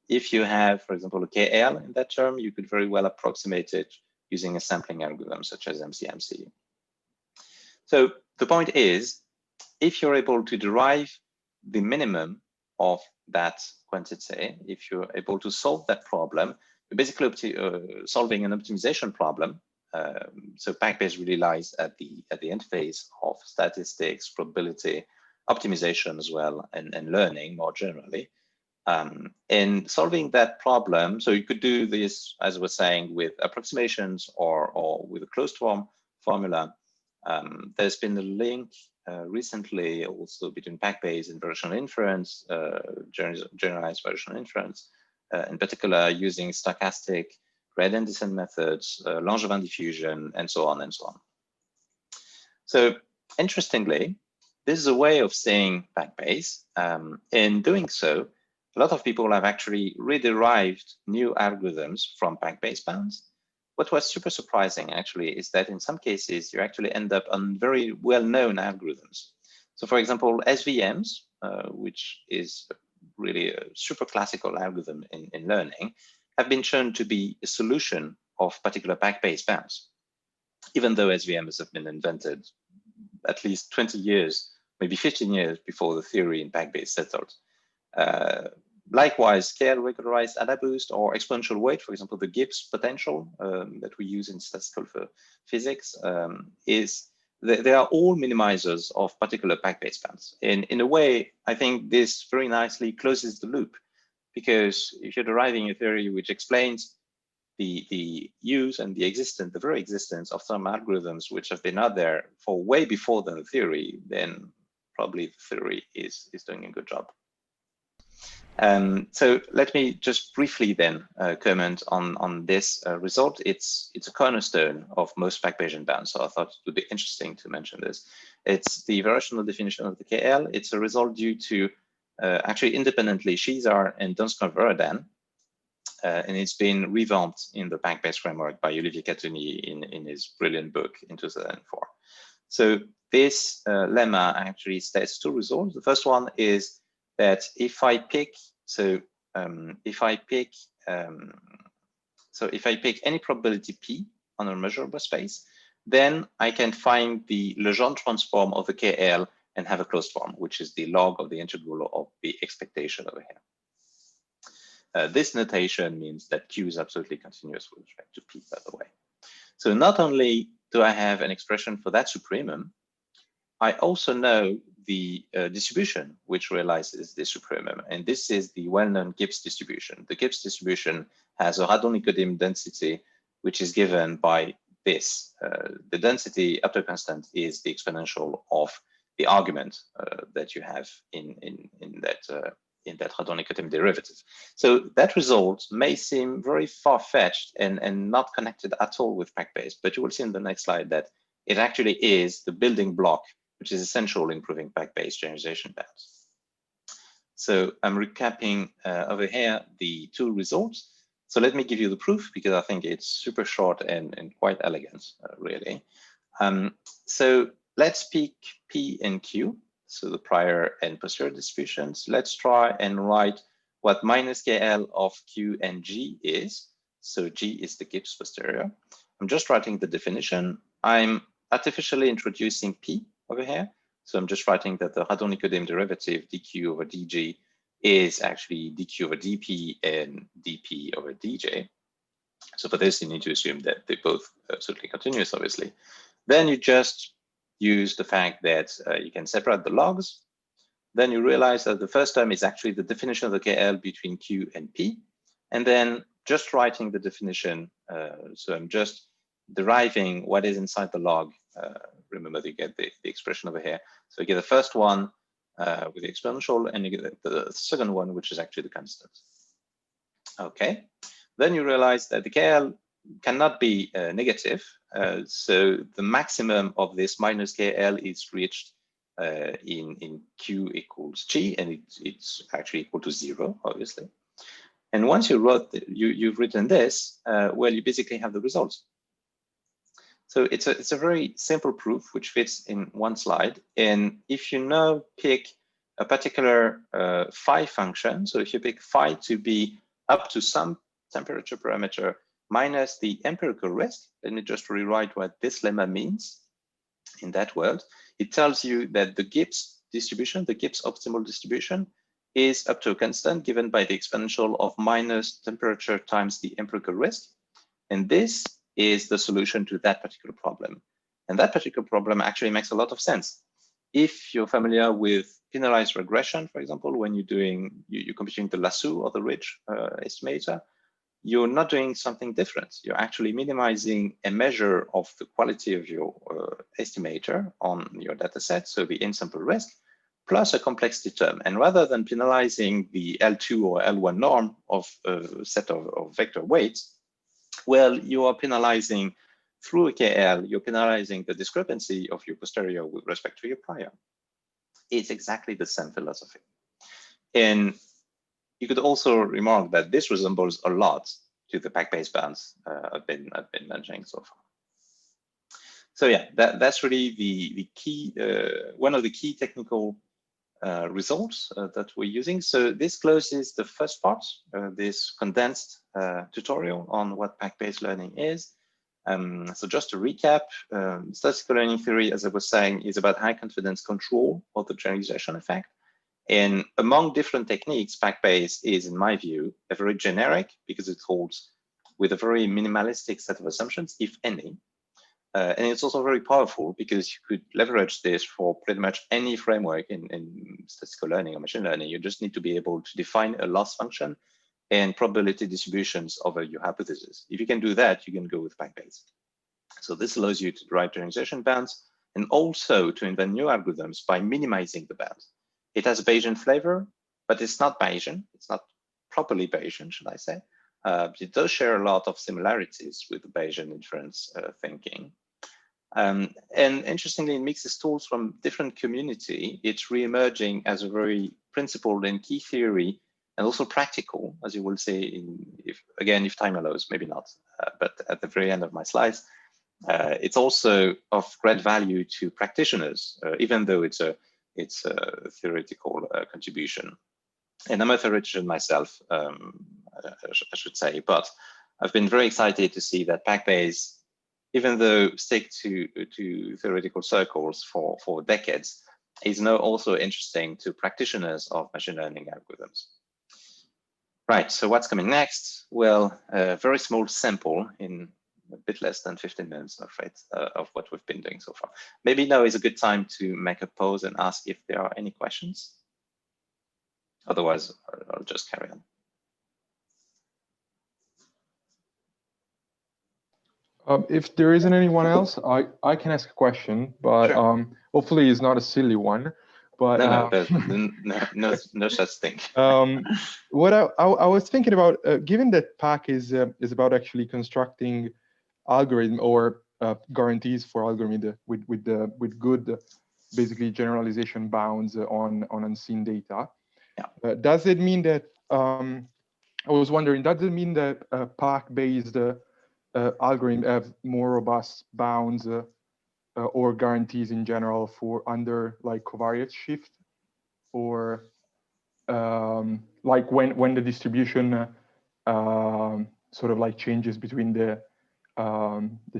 If you have, for example, a KL in that term, you could very well approximate it using a sampling algorithm such as MCMC. So the point is, if you're able to derive the minimum of that quantity, if you're able to solve that problem, you're basically solving an optimization problem. So PAC-Bayes really lies at the interface of statistics, probability, optimization as well, and learning more generally. In solving that problem, so you could do this, as I was saying, with approximations or with a closed form formula. There's been a link recently also between PAC-Bayes and variational inference, generalized variational inference, in particular using stochastic gradient descent methods, Langevin diffusion, and so on and so on. So interestingly, this is a way of saying PAC-Bayes. In doing so, a lot of people have actually re-derived new algorithms from PAC-Bayes bounds. What was super surprising, actually, is that in some cases, you actually end up on very well-known algorithms. So for example, SVMs, which is really a super classical algorithm in learning, have been shown to be a solution of particular PAC-Bayes bounds, even though SVMs have been invented at least 20 years, maybe 15 years before the theory in PAC-Bayes settled. Likewise, scale regularized AdaBoost or exponential weight, for example, the Gibbs potential that we use in statistical physics, they are all minimizers of particular PAC-Bayes bounds. In a way, I think this very nicely closes the loop, because if you're deriving a theory which explains the use and the very existence of some algorithms which have been out there for way before the theory, then probably the theory is doing a good job. So let me just briefly then comment on this result. It's a cornerstone of most PAC-Bayesian bounds, so I thought it would be interesting to mention this. It's the variational definition of the KL. It's a result due to actually independently Shizar and Dunscombe-Verdin, and it's been revamped in the PAC-Bayes framework by Olivier Catoni in his brilliant book in 2004. So this lemma actually states two results. The first one is that if I pick if I pick any probability P on a measurable space, then I can find the Legendre transform of the KL and have a closed form, which is the log of the integral of the expectation over here. This notation means that Q is absolutely continuous with respect to P, by the way. So not only do I have an expression for that supremum, I also know the distribution which realizes the supremum, and this is the well-known Gibbs distribution. The Gibbs distribution has a Radon-Nikodym density, which is given by this. The density after constant is the exponential of the argument that you have in that Radon-Nikodym derivative. So that result may seem very far-fetched and not connected at all with PAC-Bayes, but you will see in the next slide that it actually is the building block which is essential in proving PAC-Bayes generalization bounds. So I'm recapping over here the two results. So let me give you the proof, because I think it's super short and quite elegant, really. So let's pick P and Q, so the prior and posterior distributions. Let's try and write what minus KL of Q and G is. So G is the Gibbs posterior. I'm just writing the definition. I'm artificially introducing P over here. So I'm just writing that the Radon-Nikodym derivative dQ over dG is actually dQ over dP and dP over dJ. So for this, you need to assume that they're both absolutely continuous, obviously. Then you just use the fact that you can separate the logs. Then you realize that the first term is actually the definition of the KL between Q and P. And then just writing the definition. So I'm just deriving what is inside the log. Remember, you get the expression over here. So you get the first one with the exponential, and you get the second one, which is actually the constant. Okay. Then you realize that the KL cannot be negative. So the maximum of this minus KL is reached in Q equals G, and it's actually equal to 0, obviously. And once you've written this, well, you basically have the results. So it's a very simple proof which fits in one slide. And if you now pick a particular phi function, so if you pick phi to be up to some temperature parameter minus the empirical risk, let me just rewrite what this lemma means in that world. It tells you that the Gibbs distribution, the Gibbs optimal distribution, is up to a constant given by the exponential of minus temperature times the empirical risk. And this is the solution to that particular problem. And that particular problem actually makes a lot of sense. If you're familiar with penalized regression, for example, when you're computing the lasso or the ridge estimator, you're not doing something different. You're actually minimizing a measure of the quality of your estimator on your data set, so the in-sample risk, plus a complexity term. And rather than penalizing the L2 or L1 norm of a set of vector weights, well, you are penalizing through a KL, you're penalizing the discrepancy of your posterior with respect to your prior. It's exactly the same philosophy. And you could also remark that this resembles a lot to the PAC-Bayes bounds I've been mentioning so far. So yeah, that's really the key, one of the key technical results that we're using. So this closes the first part, this condensed tutorial on what PAC-Bayes learning is. So just to recap, statistical learning theory, as I was saying, is about high confidence control of the generalization effect. And among different techniques, PAC-Bayes is, in my view, a very generic, because it holds with a very minimalistic set of assumptions, if any. And it's also very powerful because you could leverage this for pretty much any framework in statistical learning or machine learning. You just need to be able to define a loss function and probability distributions over your hypothesis. If you can do that, you can go with PAC-Bayes. So this allows you to derive generalization bounds and also to invent new algorithms by minimizing the bounds. It has a Bayesian flavor, but it's not Bayesian. It's not properly Bayesian, should I say. But it does share a lot of similarities with the Bayesian inference thinking. And interestingly, it mixes tools from different community. It's re-emerging as a very principled and key theory, and also practical, as you will see, if time allows, maybe not, but at the very end of my slides. It's also of great value to practitioners, even though it's a theoretical contribution. And I'm a theoretician myself, I should say, but I've been very excited to see that PAC-Bayes, even though stick to theoretical circles for decades, is now also interesting to practitioners of machine learning algorithms. Right, so what's coming next? Well, a very small sample in a bit less than 15 minutes, I'm afraid, of what we've been doing so far. Maybe now is a good time to make a pause and ask if there are any questions. Otherwise, I'll just carry on. If there isn't anyone else, I can ask a question, but sure. Hopefully it's not a silly one. But no such thing. What I was thinking about, given that PAC is about actually constructing algorithm or guarantees for algorithm with good basically generalization bounds on unseen data. Yeah. Does it mean that, I was wondering, does it mean that PAC-based algorithms have more robust bounds or guarantees in general for under like covariance shift, or like when the distribution sort of like changes between the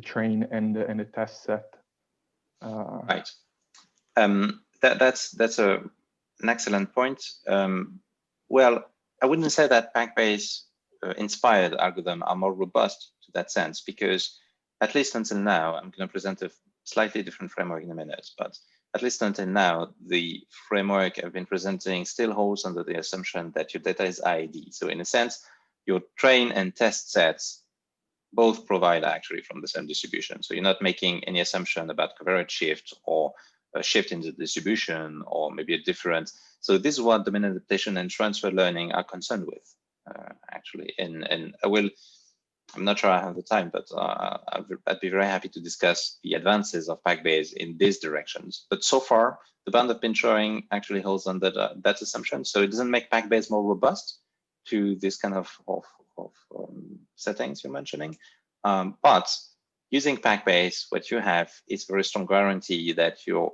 train and the test set? Right. That's an excellent point. Well, I wouldn't say that PAC-Bayes inspired algorithms are more robust to that sense, because at least until now, I'm going to present a slightly different framework in a minute, but at least until now, the framework I've been presenting still holds under the assumption that your data is IID. So in a sense, your train and test sets both provide actually from the same distribution. So you're not making any assumption about covariance shift or a shift in the distribution or maybe a different. So this is what domain adaptation and transfer learning are concerned with, actually. And I'm not sure I have the time, but I'd be very happy to discuss the advances of PAC-Bayes in these directions. But so far, the bound I've been showing actually holds under that assumption. So it doesn't make PAC-Bayes more robust to this kind of settings you're mentioning. But using PAC-Bayes, what you have is very strong guarantee that you're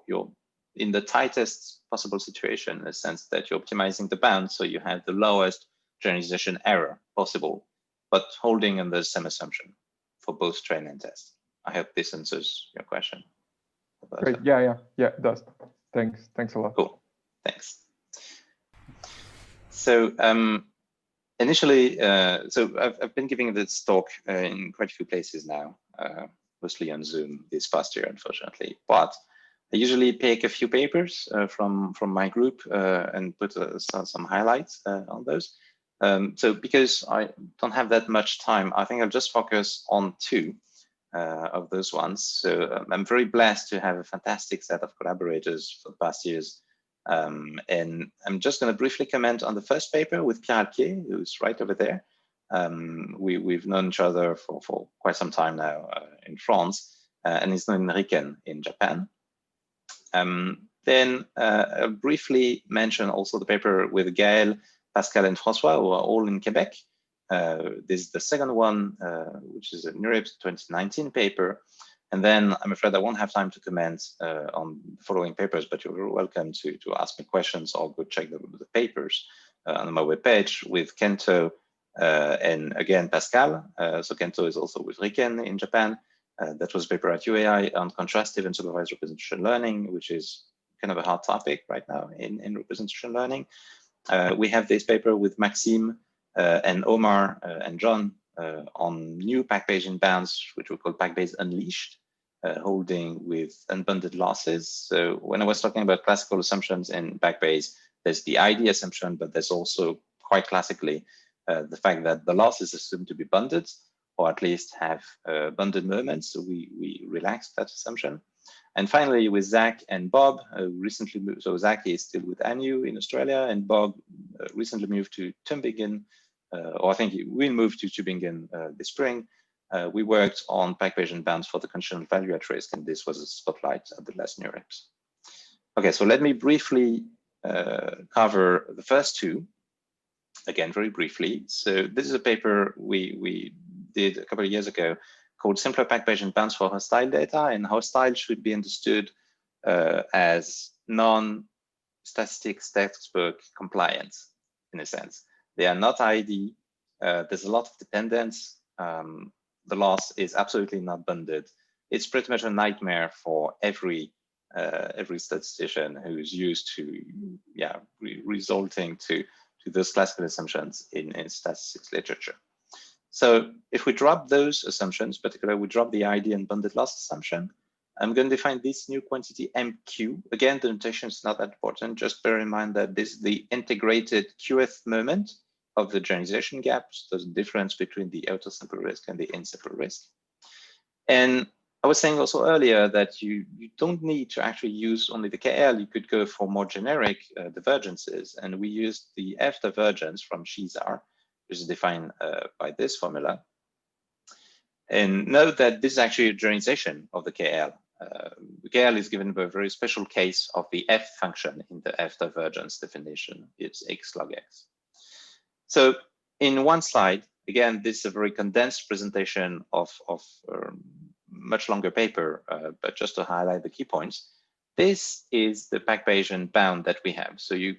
in the tightest possible situation, in the sense that you're optimizing the bound, so you have the lowest generalization error possible, but holding in the same assumption for both train and test. I hope this answers your question. Great. Yeah, it does. Thanks a lot. Cool. Thanks. So initially, so I've been giving this talk in quite a few places now, mostly on Zoom this past year, unfortunately. But I usually pick a few papers from my group and put some highlights on those. So because I don't have that much time, I think I'll just focus on two of those ones. So I'm very blessed to have a fantastic set of collaborators for the past years. And I'm just going to briefly comment on the first paper with Pierre Alquier, who's right over there. We've known each other for quite some time now in France, and he's known in Riken in Japan. Then I'll briefly mention also the paper with Gaël, Pascal, and François, who are all in Quebec. This is the second one, which is a NeurIPS 2019 paper. And then I'm afraid I won't have time to comment on the following papers, but you're very welcome to ask me questions or go check the papers on my webpage with Kento and again Pascal. So Kento is also with Riken in Japan. That was a paper at UAI on contrastive and supervised representation learning, which is kind of a hot topic right now in representation learning. We have this paper with Maxime and Omar and John on new PAC-Bayesian bounds, which we call PAC-Bayes Unleashed, holding with unbounded losses. So when I was talking about classical assumptions in PAC-Bayes, there's the ID assumption, but there's also quite classically the fact that the loss is assumed to be bounded, or at least have bounded moments. So we relaxed that assumption. And finally, with Zach and Bob, recently moved. So Zach is still with ANU in Australia, and Bob recently moved to Tübingen, or I think he will move to Tübingen this spring. We worked on PAC-Bayesian bounds for the conditional value at risk, and this was a spotlight at the last NeurIPS. Okay, so let me briefly cover the first two, again, very briefly. So this is a paper we did a couple of years ago called Simpler PAC-Bayesian bounds for hostile data, and hostile should be understood as non-statistics textbook compliant, in a sense. They are not ID. There's a lot of dependence. The loss is absolutely not bounded. It's pretty much a nightmare for every statistician who's used to, resulting to those classical assumptions in statistics literature. So if we drop those assumptions, particularly we drop the ID and bounded loss assumption, I'm going to define this new quantity MQ. Again, the notation is not that important. Just bear in mind that this is the integrated qth moment of the generalization gap, so the difference between the outer sample risk and the in-sample risk. And I was saying also earlier that you don't need to actually use only the KL. You could go for more generic divergences, and we used the F divergence from Shizar, which is defined by this formula. And note that this is actually a generalization of the KL. KL is given by a very special case of the F function in the F divergence definition. It's x log x. So in one slide, again, this is a very condensed presentation of much longer paper, but just to highlight the key points, this is the PAC-Bayesian bound that we have. So you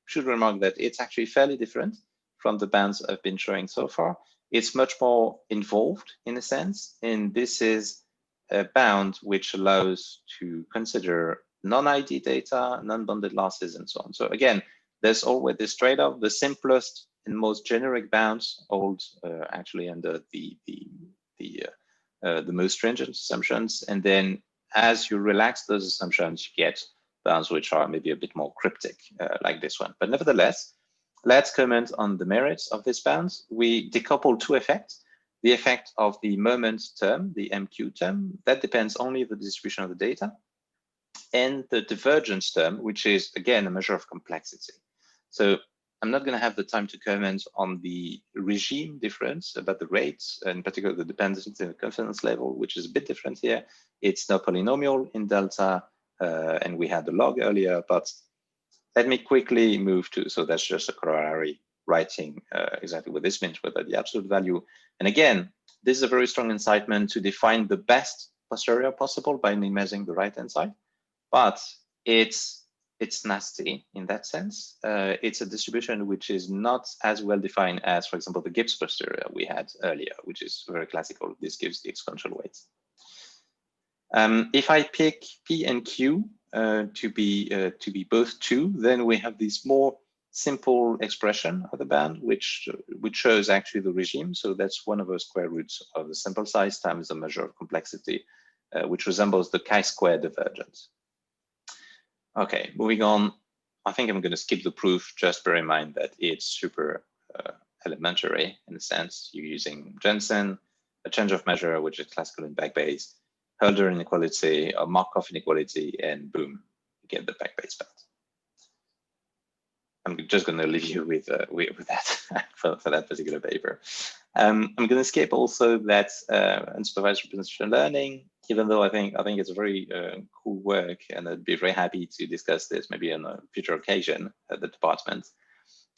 should remark that it's actually fairly different from the bounds I've been showing so far. It's much more involved in a sense, and this is a bound which allows to consider non-ID data, non-bounded losses, and so on. So again, there's always this trade-off. The simplest and most generic bounds hold actually under the most stringent assumptions, and then as you relax those assumptions, you get bounds which are maybe a bit more cryptic, like this one. But nevertheless, let's comment on the merits of this bound. We decouple two effects. The effect of the moment term, the MQ term, that depends only on the distribution of the data, and the divergence term, which is, again, a measure of complexity. So I'm not going to have the time to comment on the regime difference about the rates, in particular the dependency and the confidence level, which is a bit different here. It's not polynomial in delta, and we had the log earlier, but let me quickly move to, so that's just a corollary writing exactly what this means, whether the absolute value. And again, this is a very strong incitement to define the best posterior possible by minimizing the right-hand side, but it's nasty in that sense. It's a distribution which is not as well defined as, for example, the Gibbs posterior we had earlier, which is very classical. This gives the exponential weights. If I pick P and Q to be both 2, then we have this more simple expression of the band, which shows actually the regime. So that's 1 over square roots of the sample size times the measure of complexity, which resembles the chi-square divergence. Okay, moving on. I think I'm going to skip the proof. Just bear in mind that it's super elementary in a sense. You're using Jensen, a change of measure, which is classical in PAC-Bayes, Hölder inequality, or Markov inequality, and boom, you get the PAC-Bayes band. I'm just going to leave you with that for that particular paper. I'm going to skip also that unsupervised representation learning, even though I think it's a very cool work, and I'd be very happy to discuss this maybe on a future occasion at the department.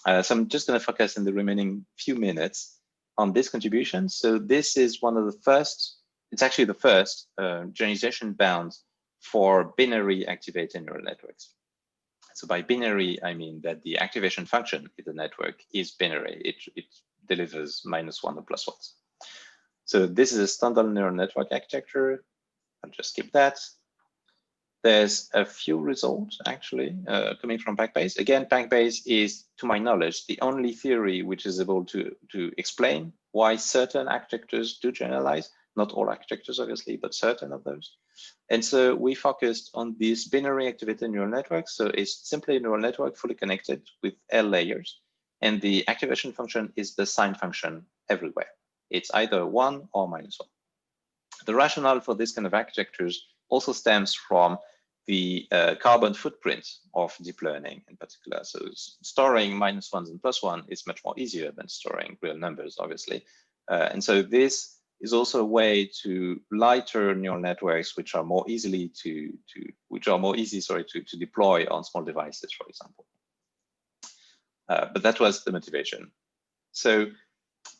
So I'm just going to focus in the remaining few minutes on this contribution. So this is one of the first, it's actually the first generalization bound for binary activated neural networks. So by binary, I mean that the activation function in the network is binary. It delivers -1 or +1. So this is a standard neural network architecture. I'll just skip that. There's a few results actually coming from PAC-Bayes. Again, PAC-Bayes is, to my knowledge, the only theory which is able to explain why certain architectures do generalize. Not all architectures, obviously, but certain of those. And so we focused on these binary activated neural networks. So it's simply a neural network fully connected with L layers. And the activation function is the sign function everywhere. It's either 1 or -1. The rationale for this kind of architectures also stems from the carbon footprint of deep learning in particular. So storing -1s and +1 is much more easier than storing real numbers, obviously. And so this is also a way to lighter neural networks, which are more easy to deploy on small devices, for example. But that was the motivation. So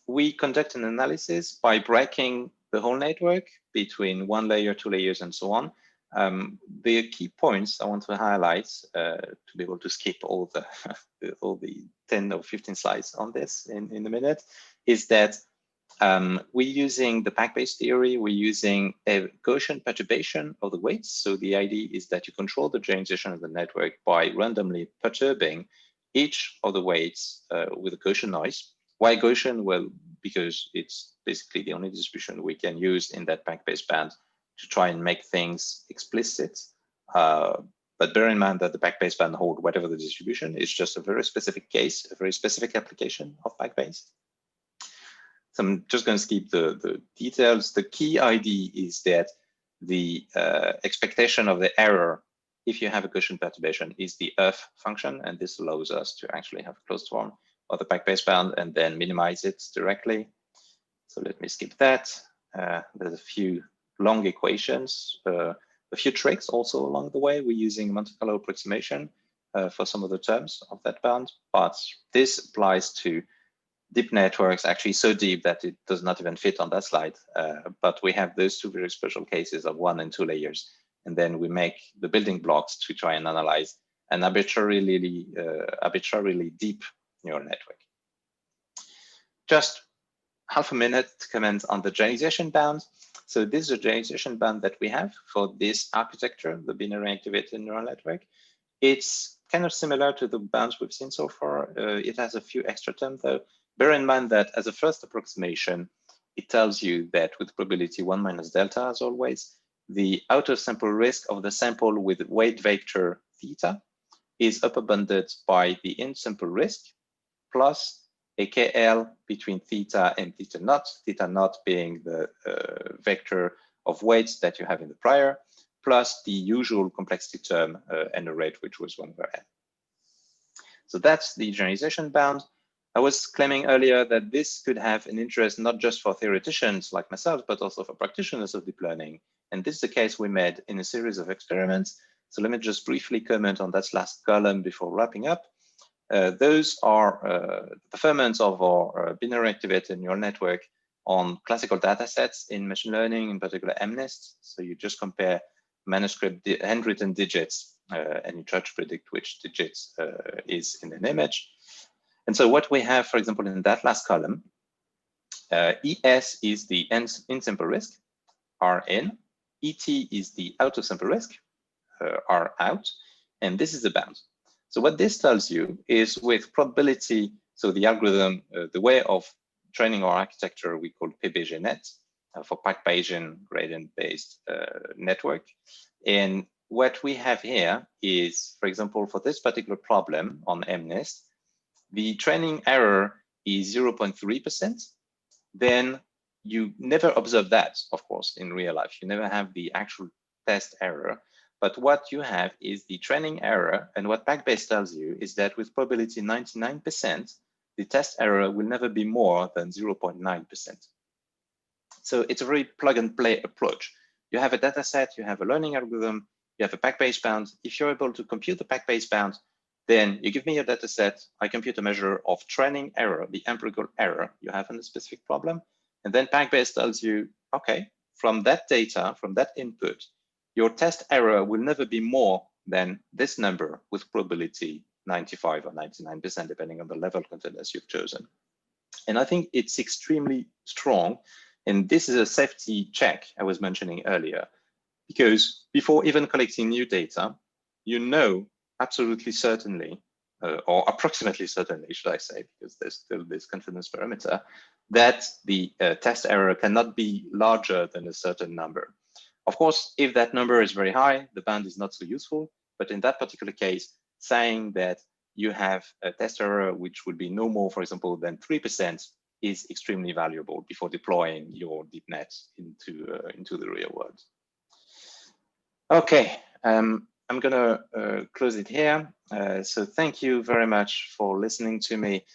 we conduct an analysis by breaking the whole network between 1 layer, 2 layers, and so on. The key points I want to highlight to be able to skip all the 10 or 15 slides on this in a minute is that we're using the PAC-Bayes theory. We're using a Gaussian perturbation of the weights. So the idea is that you control the generalization of the network by randomly perturbing each of the weights with a Gaussian noise. Why Gaussian? Well, because it's basically the only distribution we can use in that PAC-Bayes band to try and make things explicit. But bear in mind that the PAC-Bayes band hold whatever the distribution is, just a very specific case, a very specific application of PAC-Bayes. So I'm just going to skip the details. The key idea is that the expectation of the error, if you have a Gaussian perturbation, is the F function, and this allows us to actually have a closed form of the PAC-Bayes band and then minimize it directly. So let me skip that. There's a few long equations. The a few tricks also along the way. We're using Monte Carlo approximation for some of the terms of that bound, but this applies to deep networks, actually so deep that it does not even fit on that slide. But we have those two very special cases of 1 and 2 layers. And then we make the building blocks to try and analyze an arbitrarily deep neural network. Just half a minute to comment on the generalization bound. So this is a generalization bound that we have for this architecture, the binary activated neural network. It's kind of similar to the bounds we've seen so far. It has a few extra terms though. Bear in mind that as a first approximation, it tells you that with probability 1 minus delta, as always, the outer sample risk of the sample with weight vector theta is upbounded by the in sample risk plus a KL between theta and theta naught being the vector of weights that you have in the prior, plus the usual complexity term and a rate, which was 1/n. So that's the generalization bound. I was claiming earlier that this could have an interest not just for theoreticians like myself, but also for practitioners of deep learning. And this is the case we made in a series of experiments. So let me just briefly comment on that last column before wrapping up. Those are the performance of our binary activated neural network on classical data sets in machine learning, in particular MNIST. So you just compare manuscript handwritten digits and you try to predict which digits is in an image. And so what we have, for example, in that last column, ES is the in sample risk, Rn, ET is the outer sample risk, R out, and this is the bound. So what this tells you is with probability, so the algorithm, the way of training our architecture, we call PAC-Bayesian net for PAC-Bayesian gradient-based network. And what we have here is, for example, for this particular problem on MNIST, the training error is 0.3%. Then you never observe that, of course, in real life. You never have the actual test error. But what you have is the training error. And what PAC-Bayes tells you is that with probability 99%, the test error will never be more than 0.9%. So it's a very plug and play approach. You have a data set, you have a learning algorithm, you have a PAC-Bayes bound. If you're able to compute the PAC-Bayes bound, then you give me a data set, I compute a measure of training error, the empirical error you have in a specific problem. And then PAC-Bayes tells you, okay, from that data, from that input, your test error will never be more than this number with probability 95 or 99%, depending on the level confidence you've chosen. And I think it's extremely strong. And this is a safety check I was mentioning earlier, because before even collecting new data, you know absolutely certainly, or approximately certainly, should I say, because there's still this confidence parameter, that the test error cannot be larger than a certain number. Of course, if that number is very high, the bound is not so useful. But in that particular case, saying that you have a test error which would be no more, for example, than 3% is extremely valuable before deploying your deep net into the real world. Okay, I'm going to close it here. So thank you very much for listening to me.